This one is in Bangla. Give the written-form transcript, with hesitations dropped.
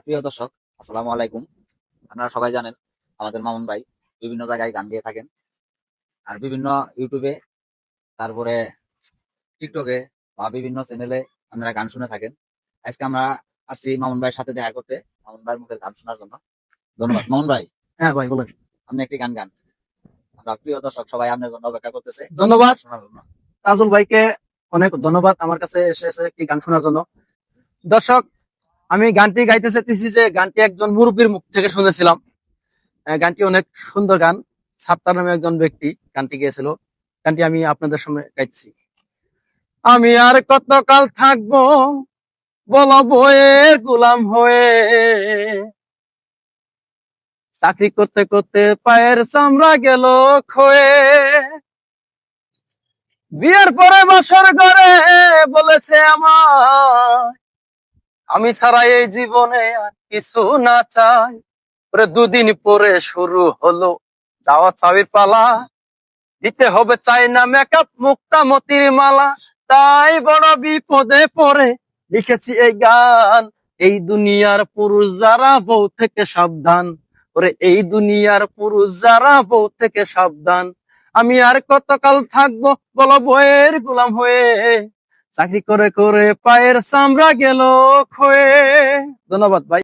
প্রিয় দর্শক, আসসালামু আলাইকুম। আপনারা সবাই জানেন আমাদের মামুন ভাই বিভিন্ন জায়গায় গান গেয়ে থাকেন। আর বিভিন্ন ইউটিউবে, তারপরে টিকটকে বা বিভিন্ন চ্যানেলে আপনারা গান শুনে থাকেন। আজকে আমরা আসছি মামুন ভাইয়ের সাথে দেখা করতে, মামুন ভাইয়ের মুখের গান শোনার জন্য। ধন্যবাদ মামুন ভাই। হ্যাঁ ভাই বলেন। আপনি একটি গান গান। আমরা প্রিয় দর্শক সবাই আপনার জন্য অপেক্ষা করতেছে ধন্যবাদ শোনার জন্য। তাজুল ভাইকে, অনেক ধন্যবাদ আমার কাছে এসে একটি গান শোনার জন্য। দর্শক, আমি গানটি গাইতে চাইতেছি যে গানটি একজন মুরব্বীর মুখ থেকে শুনেছিলাম। গানটি অনেক সুন্দর গান। সাত্তার নামে একজন ব্যক্তি গানটি গেয়েছিল। গানটি আমি আপনাদের সামনে গাইতেছি। আমি আর কতকাল থাকবো বলো বইয়ের গোলাম হয়ে, চাকরি করতে করতে পায়ের চামড়া গেল ক্ষয়ে। বিয়ের পরে বাসর ঘরে বলেছে আমার, আমি ছাড়া এই জীবনে আর কিছু না চাই। ওরে দুদিন পরে শুরু হলো যাওয়া চাবির পালা, দিতে হবে চাই না মেকআপ মুক্তা মতির মালা। তাই বড় বিপদে পড়ে লিখেছি এই গান। এই দুনিয়ার পুরুষ যারা বউ থেকে সাবধান, ওরে এই দুনিয়ার পুরুষ যারা বউ থেকে সাবধান। আমি আর কতকাল থাকবো বলো বইয়ের গোলাম হয়ে, চাকরি করে করে পায়ের চামড়া গেল ক্ষয়ে। ধন্যবাদ ভাই।